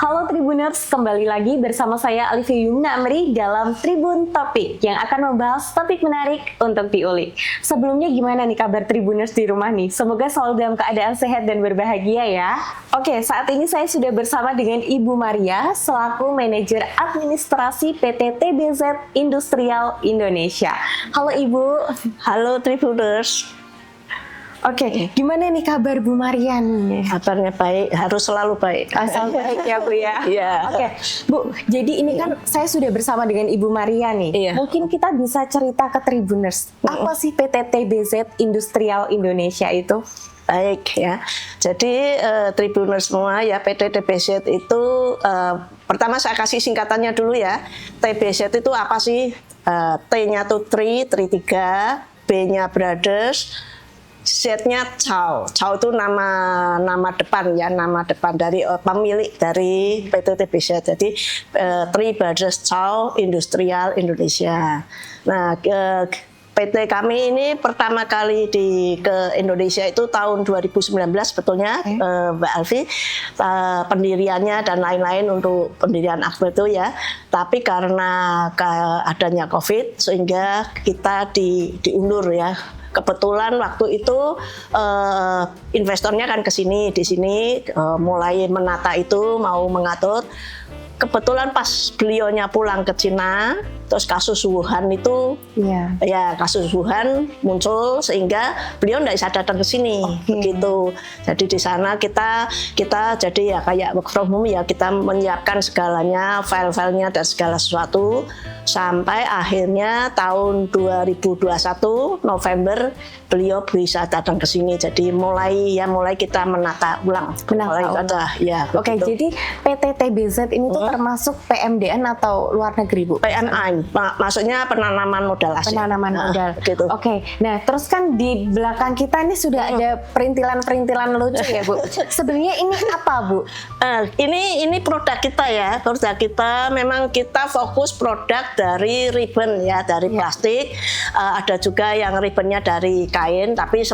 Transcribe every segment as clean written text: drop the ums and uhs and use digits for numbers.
Halo Tribuners, kembali lagi bersama saya Alifia Yumna Amri dalam Tribun Topik yang akan membahas topik menarik untuk diulik. Sebelumnya gimana nih kabar Tribuners di rumah nih? Semoga selalu dalam keadaan sehat dan berbahagia ya. Oke, saat ini saya sudah bersama dengan Ibu Maria selaku Manajer Administrasi PT TBZ Industrial Indonesia. Halo Ibu. Halo Tribuners. Oke, gimana nih kabar Bu Maria nih? Kabarnya baik, harus selalu baik. Asal baik ya Bu ya. Iya. Oke, Bu. Jadi ini kan saya sudah bersama dengan Ibu Maria nih. Iya. Mungkin kita bisa cerita ke Tribuners, apa sih PT TBZ Industrial Indonesia itu? Baik ya. Jadi Tribuners semua ya, PT TBZ itu pertama saya kasih singkatannya dulu ya. TBZ itu apa sih? T-nya tuh Tri 3, B-nya Brothers, Z-nya Chow. Chow itu nama depan ya, nama depan dari pemilik dari PT TBZ. Jadi Three Brothers Chow Industrial Indonesia. Nah, PT kami ini pertama kali ke Indonesia itu tahun 2019 sebetulnya, Mbak Alfi. Pendiriannya dan lain-lain untuk pendirian akte itu ya. Tapi karena adanya COVID sehingga kita diundur ya. Kebetulan waktu itu investornya kan ke sini, di sini mulai menata itu, mau mengatur. Kebetulan pas beliaunya pulang ke Cina, terus kasus Wuhan itu, ya kasus Wuhan muncul sehingga beliau tidak bisa datang ke sini, begitu. Jadi di sana kita jadi ya kayak work from home ya, kita menyiapkan segalanya, file-filenya dan segala sesuatu sampai akhirnya tahun 2021 November beliau bisa datang ke sini. Jadi mulai kita menata ulang. Oke, jadi PT TBZ ini tuh termasuk PMDN atau luar negeri, Bu? PMI, maksudnya penanaman modal asing. Penanaman modal. Gitu. Oke, nah terus kan di belakang kita ini sudah ada perintilan-perintilan lucu ya, Bu. Sebenarnya ini apa, Bu? Ini produk kita ya. Produk kita memang kita fokus produk dari ribbon ya, dari plastik. Ada juga yang ribbonnya dari kain, tapi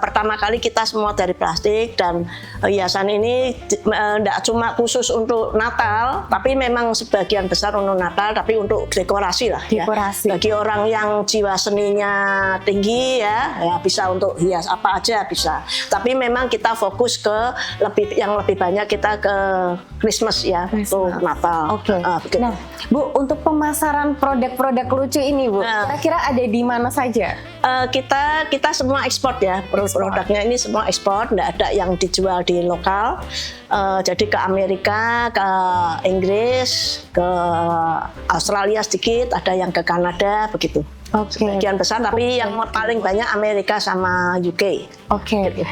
pertama kali kita semua dari plastik. Dan hiasan ini tidak cuma khusus untuk Natal, tapi memang sebagian besar untuk Natal, tapi untuk dekorasi lah ya. Bagi orang yang jiwa seninya tinggi ya bisa untuk hias apa aja bisa. Tapi memang kita fokus ke yang lebih banyak kita ke Christmas ya, untuk Natal. Oke. Nah, Bu, untuk pemasaran produk-produk lucu ini, Bu, kira-kira ada di mana saja? Kita semua ekspor ya, produknya ini semua ekspor, tidak ada yang dijual di lokal. Jadi ke Amerika, ke Inggris, ke Australia sedikit, ada yang ke Kanada begitu. Sebagian besar, tapi yang paling banyak Amerika sama UK.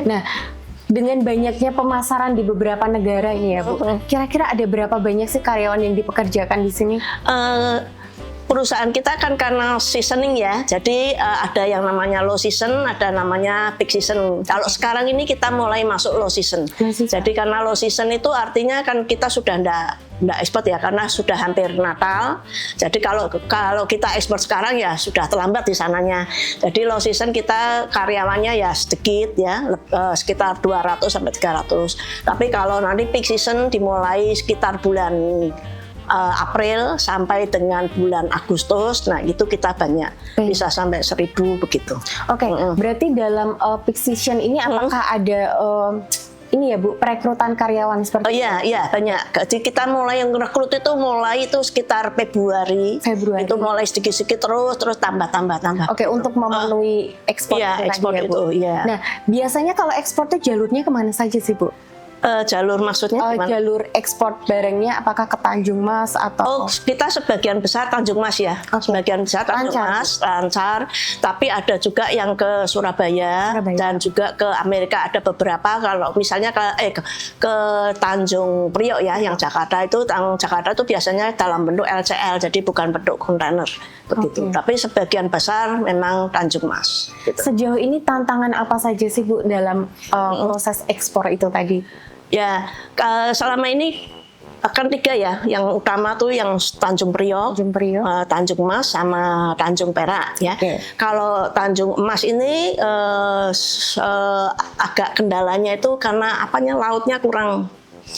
Nah, dengan banyaknya pemasaran di beberapa negara ini ya, Bu, kira-kira ada berapa banyak sih karyawan yang dipekerjakan di sini? Perusahaan kita kan karena seasoning ya, jadi ada yang namanya low season, ada namanya peak season. Kalau sekarang ini kita mulai masuk low season. Jadi karena low season itu artinya kan kita sudah ndak ekspor ya, karena sudah hampir Natal. Jadi kalau kita ekspor sekarang ya sudah terlambat di sananya. Jadi low season kita karyawannya ya sedikit ya, sekitar 200 sampai 300. Tapi kalau nanti peak season dimulai sekitar bulan April sampai dengan bulan Agustus, nah itu kita banyak, bisa sampai 1.000 begitu. Berarti dalam peak season ini apakah ada ini ya, Bu, perekrutan karyawan seperti itu? Iya banyak. Jadi kita mulai yang rekrut itu sekitar Februari. Itu mulai sedikit-sedikit terus tambah. Untuk memenuhi ekspor. Iya, ekspor ya, itu. Iya. Nah, biasanya kalau ekspor itu jalurnya kemana saja sih, Bu? Jalur maksudnya gimana? Jalur ekspor barangnya apakah ke Tanjung Mas atau? Kita sebagian besar Tanjung Mas ya. Sebagian besar Tanjung Mas, lancar. Tapi ada juga yang ke Surabaya dan juga ke Amerika, ada beberapa. Kalau misalnya ke Tanjung Priok ya, yang Jakarta itu biasanya dalam bentuk LCL, jadi bukan bentuk kontainer begitu. Tapi sebagian besar memang Tanjung Mas. Gitu. Sejauh ini tantangan apa saja sih, Bu, dalam proses ekspor itu tadi? Ya, selama ini akan 3 ya. Yang utama tuh yang Tanjung Priok, Tanjung Mas sama Tanjung Perak ya. Kalau Tanjung Mas ini agak kendalanya itu karena lautnya kurang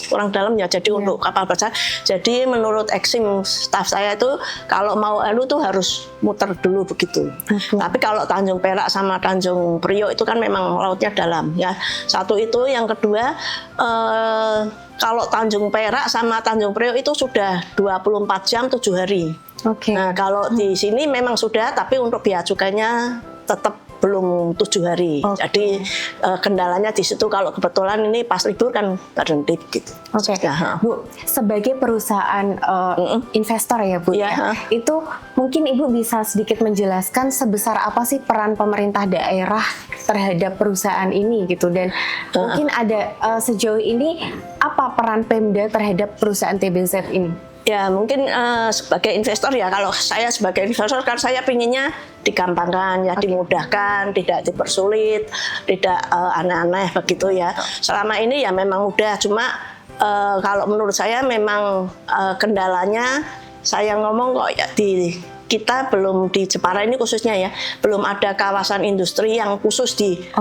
kurang dalam ya. Jadi untuk kapal besar. Jadi menurut eksim staff saya itu kalau mau tuh harus muter dulu begitu. Tapi kalau Tanjung Perak sama Tanjung Priok itu kan memang lautnya dalam ya. Satu itu, yang kedua kalau Tanjung Perak sama Tanjung Priok itu sudah 24 jam 7 hari. Nah, kalau di sini memang sudah, tapi untuk bea cukainya tetap belum 7 hari. Jadi kendalanya di situ kalau kebetulan ini pas libur kan berhenti gitu. Bu, sebagai perusahaan investor ya Bu, itu mungkin Ibu bisa sedikit menjelaskan sebesar apa sih peran pemerintah daerah terhadap perusahaan ini gitu, dan mungkin ada sejauh ini apa peran Pemda terhadap perusahaan TBZ ini? Ya mungkin sebagai investor ya, kalau saya sebagai investor kan saya pinginnya digampangkan ya, dimudahkan, tidak dipersulit, tidak aneh-aneh begitu ya. Selama ini ya memang udah, cuma kalau menurut saya memang kendalanya, saya ngomong kok ya kita belum di Jepara ini khususnya ya, belum ada kawasan industri yang khusus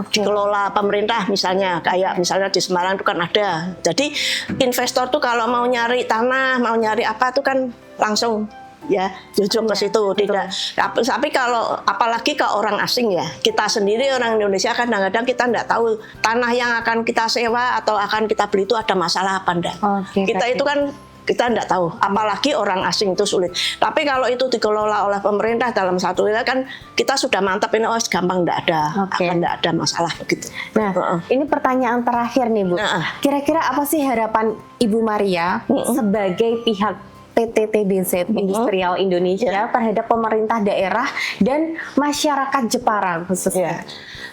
dikelola pemerintah misalnya, kayak misalnya di Semarang itu kan ada. Jadi investor tuh kalau mau nyari tanah, mau nyari apa tuh kan langsung ya jujur ke situ, tidak. Tapi kalau apalagi ke orang asing ya, kita sendiri orang Indonesia kadang-kadang kita tidak tahu tanah yang akan kita sewa atau akan kita beli itu ada masalah apa enggak. Kita itu kan kita tidak tahu, apalagi orang asing itu sulit. Tapi kalau itu dikelola oleh pemerintah dalam satu wilayah kan kita sudah mantap ini, gampang, tidak ada, akan tidak ada masalah begitu. Nah, ini pertanyaan terakhir nih Bu. Kira-kira apa sih harapan Ibu Maria sebagai pihak PT TBZ Industrial Indonesia terhadap pemerintah daerah dan masyarakat Jepara khususnya?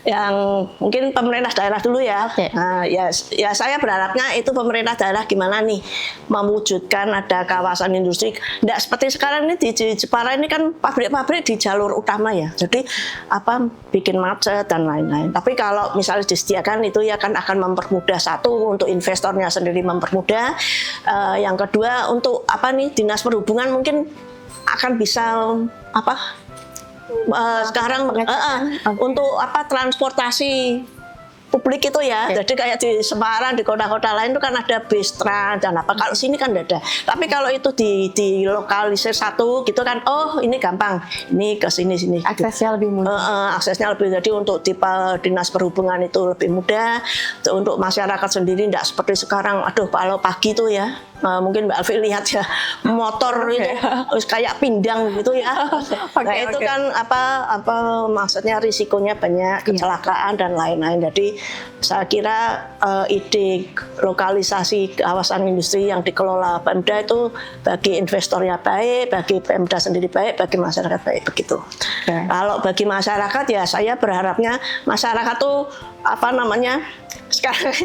Yang mungkin pemerintah daerah dulu ya. Nah, ya saya berharapnya itu pemerintah daerah gimana nih mewujudkan ada kawasan industri. Tidak seperti sekarang ini di Jepara ini kan pabrik-pabrik di jalur utama ya. Jadi bikin macet dan lain-lain. Tapi kalau misalnya disediakan itu ya kan akan mempermudah, satu untuk investornya sendiri mempermudah. Yang kedua untuk Dinas Perhubungan mungkin akan bisa sekarang untuk transportasi publik itu ya. Jadi kayak di Semarang, di kota-kota lain itu kan ada bis trans dan apa. Kalau sini kan tidak ada. Tapi kalau itu di lokalisir satu gitu kan, ini gampang. Ini ke sini. Aksesnya lebih mudah. Aksesnya lebih, jadi untuk tipe dinas perhubungan itu lebih mudah. Untuk masyarakat sendiri tidak seperti sekarang. Kalau pagi itu ya, mungkin Mbak Alfi lihat ya, motor itu kayak pindang gitu ya. Itu kan maksudnya risikonya banyak, kecelakaan dan lain-lain. Jadi saya kira ide lokalisasi kawasan industri yang dikelola Pemda itu bagi investornya baik, bagi Pemda sendiri baik, bagi masyarakat baik begitu. Kalau bagi masyarakat ya saya berharapnya masyarakat tuh sekarang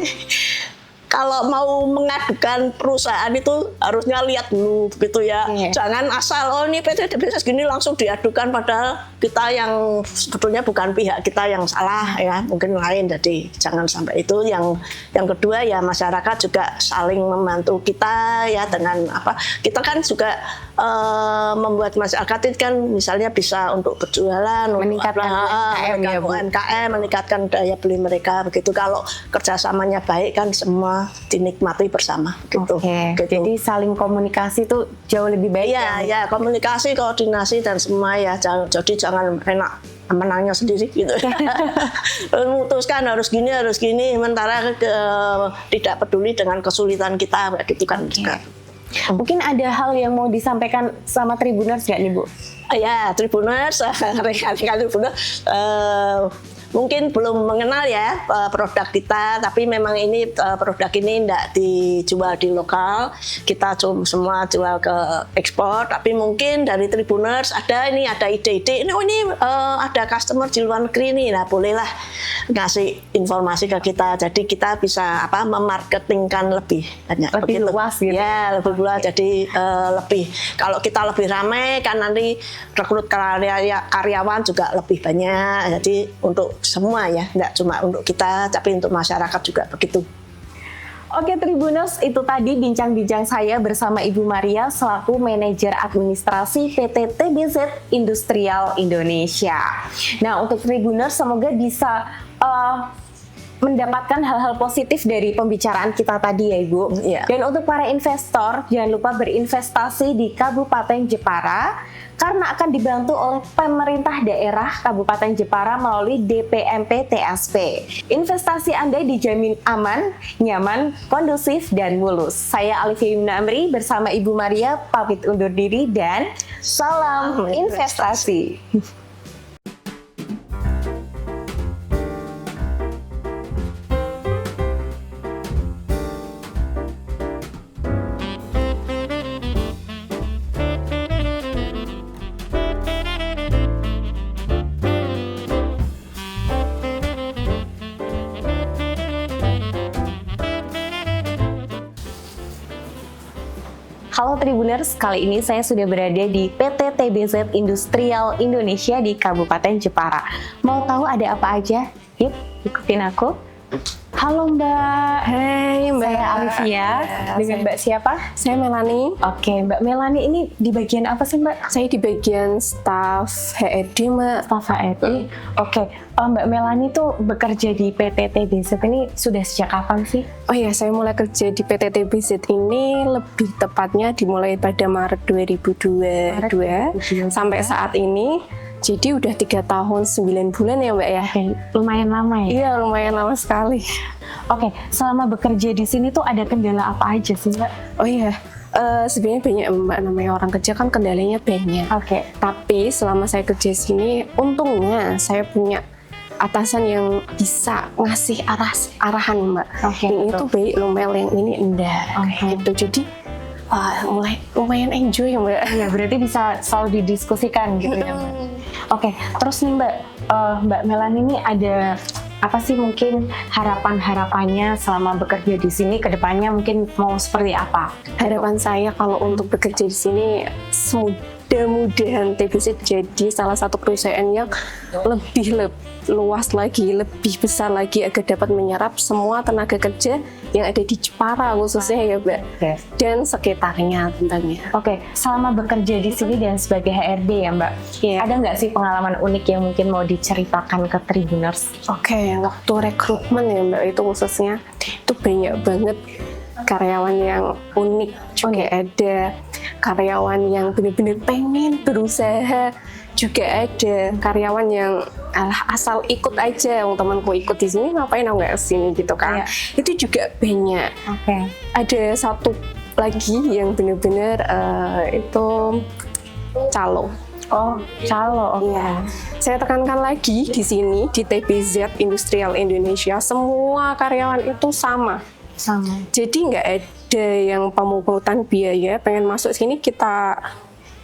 kalau mau mengadukan perusahaan itu harusnya lihat dulu begitu ya. Jangan asal ini PT TBZ gini langsung diadukan, padahal kita yang sebetulnya bukan pihak kita yang salah ya, mungkin lain. Jadi jangan sampai itu. Yang kedua ya masyarakat juga saling membantu kita ya, dengan kita kan juga membuat masyarakat itu kan misalnya bisa untuk berjualan, meningkatkan UMKM, meningkatkan daya beli mereka begitu. Kalau kerjasamanya baik kan semua dinikmati bersama gitu. Gitu. Jadi saling komunikasi itu jauh lebih baik ya, komunikasi, koordinasi dan semua ya. Jadi jangan enak menangnya sendiri gitu. Memutuskan harus gini, sementara tidak peduli dengan kesulitan kita gitu kan. Mungkin ada hal yang mau disampaikan sama Tribuners nggak nih Bu? Ya, Tribuners, rekan-rekan Tribuners mungkin belum mengenal ya produk kita, tapi memang ini produk ini tidak dijual di lokal, kita semua jual ke ekspor. Tapi mungkin dari Tribuners ada ide-ide, ini ada customer di luar negeri nih, nah bolehlah ngasih informasi ke kita, jadi kita bisa memarketingkan lebih banyak, lebih luas gitu ya, lebih luas. Jadi lebih, kalau kita lebih ramai kan nanti rekrut karyawan juga lebih banyak. Jadi untuk semua ya, tidak cuma untuk kita, tapi untuk masyarakat juga begitu. Oke Tribuners, itu tadi bincang-bincang saya bersama Ibu Maria selaku manajer administrasi PT TBZ Industrial Indonesia. Nah, untuk Tribuners semoga bisa mendapatkan hal-hal positif dari pembicaraan kita tadi ya Ibu. Iya. Dan untuk para investor, jangan lupa berinvestasi di Kabupaten Jepara karena akan dibantu oleh pemerintah daerah Kabupaten Jepara melalui DPMP TSP. Investasi Anda dijamin aman, nyaman, kondusif, dan mulus. Saya Alifia Yumna Amri bersama Ibu Maria pamit undur diri dan salam investasi. Halo Tribuners, kali ini saya sudah berada di PT TBZ Industrial Indonesia di Kabupaten Jepara. Mau tahu ada apa aja? Yuk, ikutin aku. Halo Mbak. Hai Mbak. Saya Alifia. Dengan Mbak siapa? Saya Melani. Oke, Mbak Melani ini di bagian apa sih Mbak? Saya di bagian staff HRD Mbak. Staf HRD. Oke, Mbak Melani tuh bekerja di PT TBZ ini sudah sejak kapan sih? Oh iya, saya mulai kerja di PT TBZ ini lebih tepatnya dimulai pada Maret 2022 sampai saat ini. Jadi udah 3 tahun 9 bulan ya Mbak ya. Oke, lumayan lama ya? Iya, lumayan lama sekali. Oke, selama bekerja di sini tuh ada kendala apa aja sih Mbak? Oh iya, sebenarnya banyak Mbak, namanya orang kerja kan kendalanya banyak. Oke. Tapi selama saya kerja di sini, untungnya saya punya atasan yang bisa ngasih arahan Mbak. Oke, Yang betul. itu baik loh Mel, yang ini enggak. Oke. Kayak gitu. Jadi lumayan enjoy ya Mbak. Ya, berarti bisa selalu didiskusikan gitu ya Mbak. Oke, terus nih Mbak, Mbak Melani ini ada apa sih mungkin harapan-harapannya selama bekerja di sini ke depannya mungkin mau seperti apa? Harapan saya kalau untuk bekerja di sini mudah-mudahan TBZ jadi salah satu perusahaan yang lebih luas lagi, lebih besar lagi agar dapat menyerap semua tenaga kerja yang ada di Jepara khususnya ya Mbak. Oke. Dan sekitarnya tentunya. Oke, selama bekerja di sini dan sebagai HRD ya Mbak, Iya. ada nggak sih pengalaman unik yang mungkin mau diceritakan ke Tribuners? Oke, waktu rekrutmen ya Mbak itu khususnya itu banyak banget karyawan yang unik juga ada, karyawan yang benar-benar pengen berusaha juga ada, karyawan yang asal ikut aja, yang temanku ikut di sini ngapain aku nggak kesini gitu kan? Iya. Itu juga banyak. Oke. Ada satu lagi yang benar-benar itu calo. Oh, calo. Oke. Iya, saya tekankan lagi di sini di TBZ Industrial Indonesia semua karyawan itu sama. Sama. Jadi nggak ada yang pemungutan biaya pengen masuk sini kita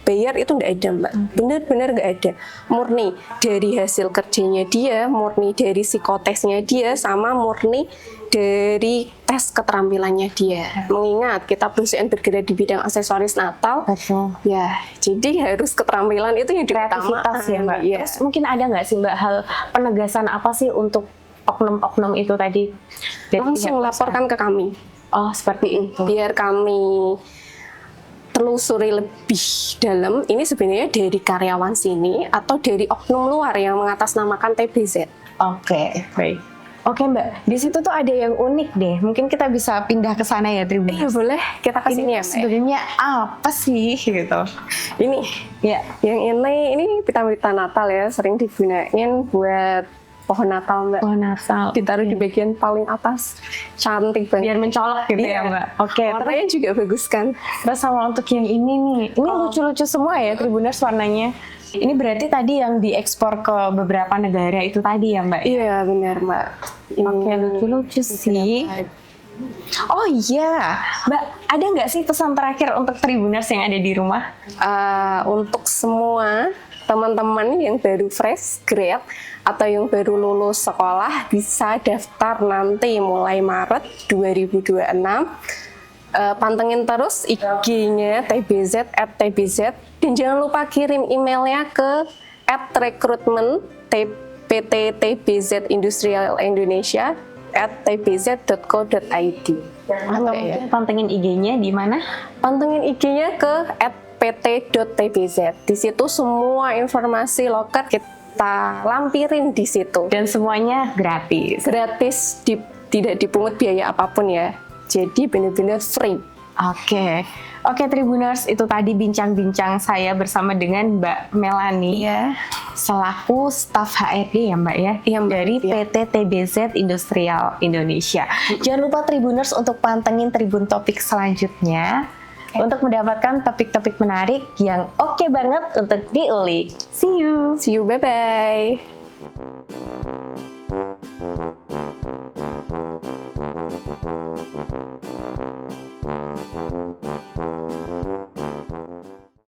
bayar, itu nggak ada Mbak. Bener-bener nggak ada. Murni dari hasil kerjanya dia, murni dari psikotesnya dia, sama murni dari tes keterampilannya dia. Mengingat kita perusahaan bergerak di bidang aksesoris Natal, Betul. ya jadi harus keterampilan itu yang Kreativitas ya Mbak. Iya. Terus mungkin ada nggak sih Mbak hal penegasan apa sih untuk oknum-oknum itu tadi? Dari Langsung pihak laporkan ke kami. perusahaan? Oh, seperti itu. Biar kami telusuri lebih dalam, ini sebenarnya dari karyawan sini atau dari oknum luar yang mengatasnamakan TBZ. Oke, baik. Oke Mbak, di situ tuh ada yang unik deh. Mungkin kita bisa pindah ke sana ya, Tribun. Iya boleh, kita ke sini ya Mbak. Sebenarnya apa sih gitu? Ini, Ya, yang ini pita-pita Natal ya, sering digunain buat pohon Natal Mbak. oh Natal. Ditaruh di bagian paling atas, cantik banget. Biar mencolok gitu ya Iya. Mbak. Oke, Warnanya juga bagus kan? terus sama untuk yang ini nih, ini lucu-lucu semua ya Tribuners warnanya. Ini berarti tadi yang diekspor ke beberapa negara itu tadi ya Mbak? Iya benar Mbak. Oke, lucu-lucu sih. Oh iya, Mbak, ada nggak sih pesan terakhir untuk Tribuners yang ada di rumah? Untuk semua teman-teman yang baru fresh grade atau yang baru lulus sekolah bisa daftar nanti mulai Maret 2026. Pantengin terus IG-nya TBZ @TBZ dan jangan lupa kirim emailnya ke @recruitment PT TBZ Industrial Indonesia @tbz.co.id. Atau mungkin pantengin IG-nya di mana? Pantengin IG-nya ke @pt.tbz. Di situ semua informasi loket kita lampirin di situ. Dan semuanya gratis. Gratis, tidak dipungut biaya apapun ya. Jadi benar-benar free. Oke, oke Tribuners, itu tadi bincang-bincang saya bersama dengan Mbak Melani Iya. selaku staf HRD ya Mbak ya, Iya, Mbak. dari Iya. PT TBZ Industrial Indonesia. Jangan lupa Tribuners untuk pantengin Tribun Topik selanjutnya untuk mendapatkan topik-topik menarik yang oke banget untuk diulik. See you! See you, bye-bye.